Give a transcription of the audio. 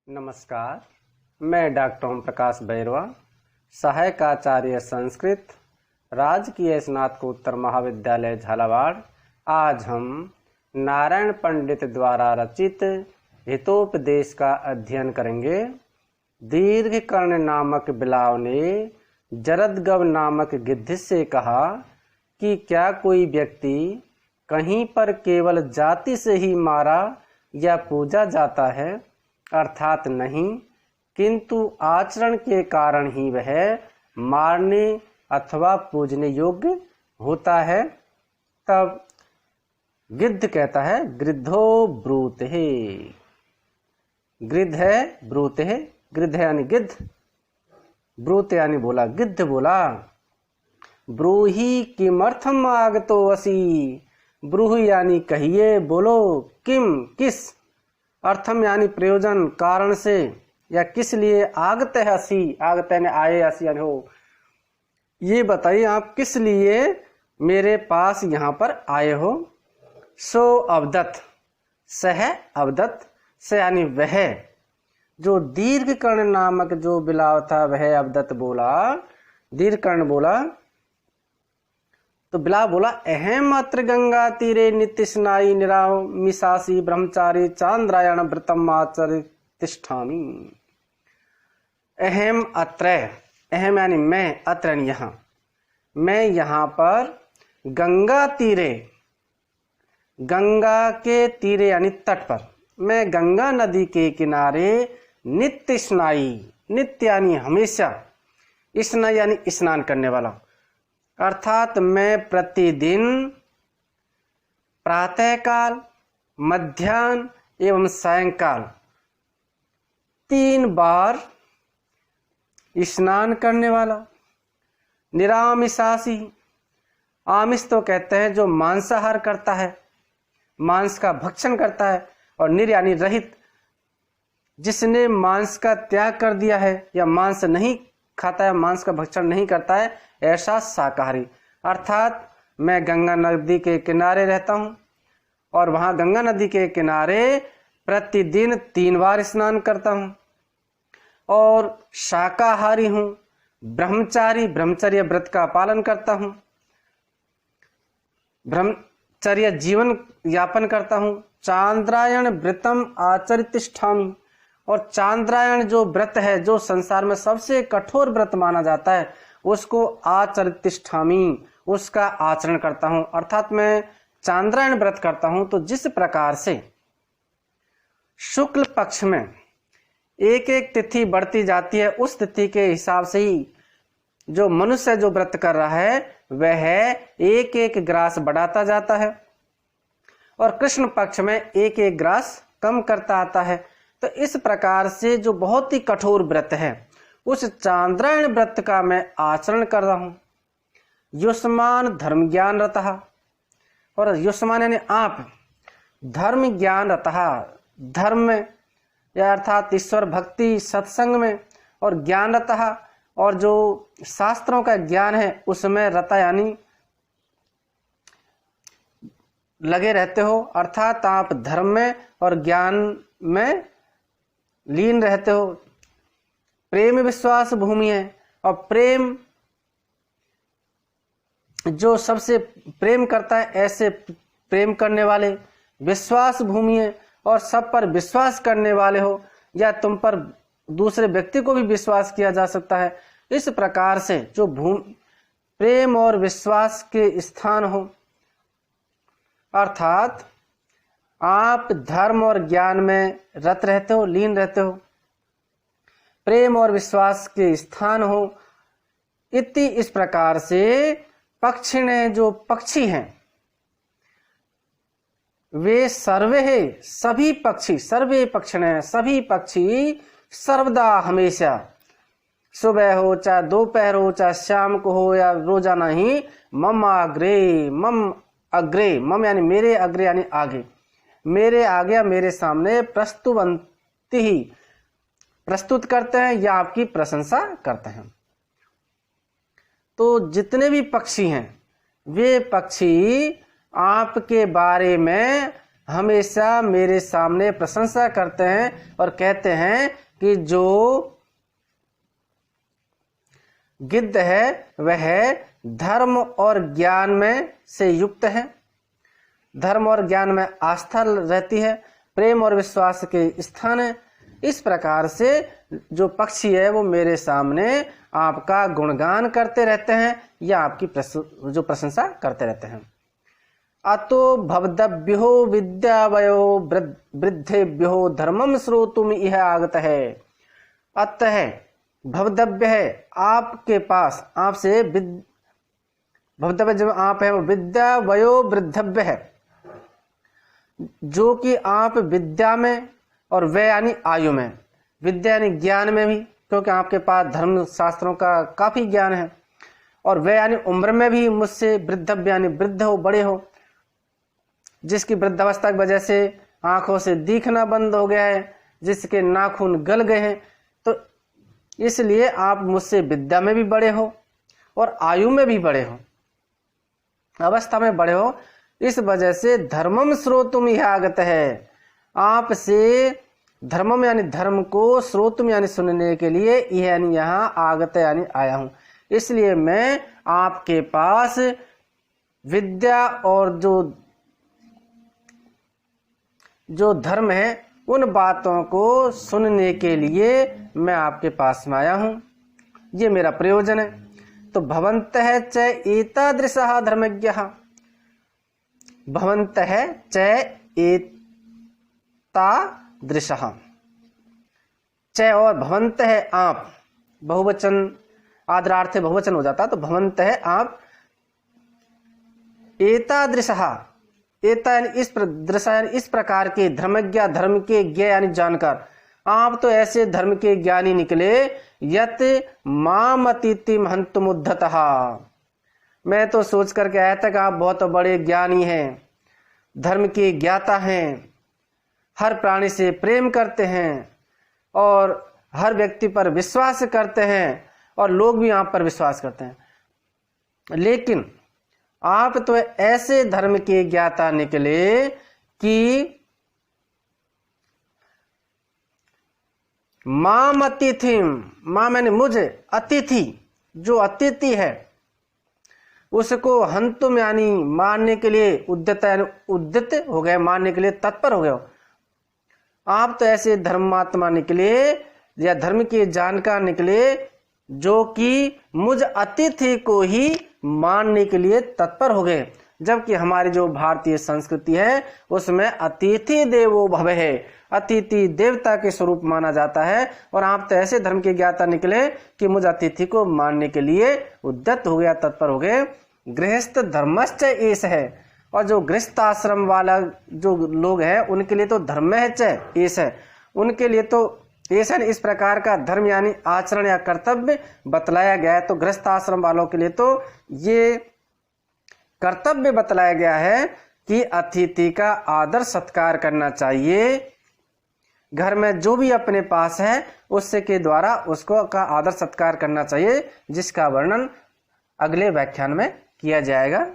नमस्कार, मैं डॉक्टर ओम प्रकाश बैरवा, सहायक आचार्य संस्कृत, राजकीय स्नातकोत्तर महाविद्यालय झालावाड़। आज हम नारायण पंडित द्वारा रचित हितोपदेश का अध्ययन करेंगे। दीर्घकर्ण नामक बिलाव ने जरदगव नामक गिद्ध से कहा कि क्या कोई व्यक्ति कहीं पर केवल जाति से ही मारा या पूजा जाता है, अर्थात नहीं, किंतु आचरण के कारण ही वह मारने अथवा पूजने योग्य होता है। तब गिद्ध कहता है गृद्धो ब्रूते। गृद्ध है ब्रूते, गृद्ध यानी गिद्ध, ब्रूते यानी बोला, गिद्ध बोला ब्रूहि किमर्थम आगतो असि। ब्रूहि यानी कहिए, बोलो, किम किस, अर्थम यानी प्रयोजन, कारण से या किस लिए, आगत है असी, आगत ने आए, असी यानी हो, ये बताइए आप किस लिए मेरे पास यहाँ पर आए हो। सो अवदत, सह अवदत, स यानी वह, जो दीर्घकर्ण नामक जो बिलाव था वह अवदत बोला, दीर्घकर्ण बोला। तो बिलाव बोला, अहम अत्र गंगा तीरे नित्य स्नायी निरामिषासी ब्रह्मचारी चांद्रायण व्रतम आचर तिष्ठामि। अहम अत्र, अहम यानी मैं, अत्र यानी यहाँ, मैं यहाँ पर गंगा तीरे, गंगा के तीरे यानी तट पर, मैं गंगा नदी के किनारे नित्य स्नायी, नित्य यानी हमेशा, स्नायी यानी स्नान करने वाला, अर्थात मैं प्रतिदिन प्रातःकाल, मध्याह्न एवं सायंकाल 3 बार स्नान करने वाला। निरामिषासी, आमिष तो कहते हैं जो मांसाहार करता है, मांस का भक्षण करता है, और निर यानी रहित, जिसने मांस का त्याग कर दिया है या मांस नहीं खाता है, मांस का भक्षण नहीं करता है, ऐसा शाकाहारी। अर्थात मैं गंगा नदी के किनारे रहता हूँ और वहाँ गंगा नदी के किनारे प्रतिदिन 3 बार स्नान करता हूँ और शाकाहारी हूँ, ब्रह्मचारी, ब्रह्मचर्य व्रत का पालन करता हूँ, ब्रह्मचर्य जीवन यापन करता हूँ, चांद्रायण व्रतम आचरितिष्ठामि, और चांद्रायण जो व्रत है, जो संसार में सबसे कठोर व्रत माना जाता है, उसको आचरितिष्ठामि, उसका आचरण करता हूं। अर्थात मैं चांद्रायण व्रत करता हूं। तो जिस प्रकार से शुक्ल पक्ष में एक एक तिथि बढ़ती जाती है, उस तिथि के हिसाब से ही जो मनुष्य जो व्रत कर रहा है वह एक एक ग्रास बढ़ाता जाता है और कृष्ण पक्ष में एक एक ग्रास कम करता आता है। तो इस प्रकार से जो बहुत ही कठोर व्रत है, उस चांद्रायण व्रत का मैं आचरण कर रहा हूं। युष्मान धर्म ज्ञान रतः, और युष्मान यानी आप, धर्म ज्ञान रतः, धर्म में या अर्थात ईश्वर भक्ति सत्संग में, और ज्ञान रतः, और जो शास्त्रों का ज्ञान है उसमें रता यानी लगे रहते हो। अर्थात आप धर्म में और ज्ञान में लीन रहते हो। प्रेम विश्वास भूमि है, और प्रेम जो सबसे प्रेम करता है, ऐसे प्रेम करने वाले, विश्वास भूमि है, और सब पर विश्वास करने वाले हो, या तुम पर दूसरे व्यक्ति को भी विश्वास किया जा सकता है। इस प्रकार से जो प्रेम और विश्वास के स्थान हो, अर्थात आप धर्म और ज्ञान में रत रहते हो, लीन रहते हो, प्रेम और विश्वास के स्थान हो। इति, इस प्रकार से पक्षिणे, जो पक्षी हैं, वे सर्वे है, सभी पक्षी, सर्वे पक्षिणे, सभी पक्षी सर्वदा हमेशा, सुबह हो चाहे दोपहर हो चाहे शाम को हो या रोजाना ही, मम अग्रे, मम अग्रे, मम यानी मेरे, अग्रे यानी आगे, मेरे आगे या मेरे सामने प्रस्तुवंती ही, प्रस्तुत करते हैं या आपकी प्रशंसा करते हैं। तो जितने भी पक्षी हैं वे पक्षी आपके बारे में हमेशा मेरे सामने प्रशंसा करते हैं और कहते हैं कि जो गिद्ध है वह धर्म और ज्ञान में से युक्त है, धर्म और ज्ञान में आस्था रहती है, प्रेम और विश्वास के स्थान है। इस प्रकार से जो पक्षी है वो मेरे सामने आपका गुणगान करते रहते हैं या आपकी जो प्रशंसा करते रहते हैं। अतो भवदभ्यो विद्यावयो वृद्धेभ्यो धर्मम श्रोतुम इह आगत है। अतः भवदभ्य है आपके पास, आपसे भवदभ्य जो आप है वो विद्या वयो वृद्धभ्य है, जो कि आप विद्या में और वे यानी आयु में, विद्या यानी ज्ञान में भी, क्योंकि आपके पास धर्म शास्त्रों का काफी ज्ञान है, और वे यानी उम्र में भी मुझसे वृद्धभ्य यानी वृद्ध हो, बड़े हो, जिसकी वृद्धावस्था की वजह से आंखों से दिखना बंद हो गया है, जिसके नाखून गल गए हैं, तो इसलिए आप मुझसे विद्या में भी बड़े हो और आयु में भी बड़े हो, अवस्था में बड़े हो। इस वजह से धर्मम श्रोतुम इह आगत है, आपसे धर्मम यानी धर्म को, श्रोतुम यानी सुनने के लिए, यह यानी यहाँ आगत यानी आया हूं। इसलिए मैं आपके पास विद्या और जो धर्म है उन बातों को सुनने के लिए मैं आपके पास में आया हूं, ये मेरा प्रयोजन है। तो भवन्तः च एतादृशः धर्मज्ञः, भवन्तः च एतादृशः, च और भवन्तः आप, बहुवचन आदरार्थ बहुवचन हो जाता, तो भवन्तः आप, एतादृशः, एता यानी इस दृशा यानी इस प्रकार के, धर्मज्ञ धर्म के, ज्ञ यानी जानकार, आप तो ऐसे धर्म के ज्ञानी निकले, यत माम अतिथि महंतुम उद्धतः, मैं तो सोच करके आया था कि आप बहुत बड़े ज्ञानी हैं, धर्म के ज्ञाता हैं, हर प्राणी से प्रेम करते हैं और हर व्यक्ति पर विश्वास करते हैं और लोग भी आप पर विश्वास करते हैं, लेकिन आप तो ऐसे धर्म के ज्ञाता निकले कि माम अतिथि, मां मैंने मुझे, अतिथि जो अतिथि है उसको हंतुम यानी मारने के लिए, उद्यत यानी उद्यत हो गए, मारने के लिए तत्पर हो गए हो। आप तो ऐसे धर्मात्मा निकले या धर्म के जानकार निकले जो कि मुझ अतिथि को ही मानने के लिए तत्पर हो गए, जबकि हमारी जो भारतीय संस्कृति है उसमें अतिथि देवो भव है, अतिथि देवता के स्वरूप माना जाता है, और आप तो ऐसे धर्म के ज्ञाता निकले कि मुझ अतिथि को मानने के लिए उद्यत हो गया, तत्पर हो गए। गृहस्थ धर्मश्च एष है, और जो गृहस्थ आश्रम वाला जो लोग हैं उनके लिए तो धर्म है एष है, उनके लिए तो ऐसा इस प्रकार का धर्म यानी आचरण या कर्तव्य बतलाया गया है। तो गृहस्थ आश्रम वालों के लिए तो ये कर्तव्य बतलाया गया है कि अतिथि का आदर सत्कार करना चाहिए, घर में जो भी अपने पास है उससे के द्वारा उसको का आदर सत्कार करना चाहिए, जिसका वर्णन अगले व्याख्यान में किया जाएगा।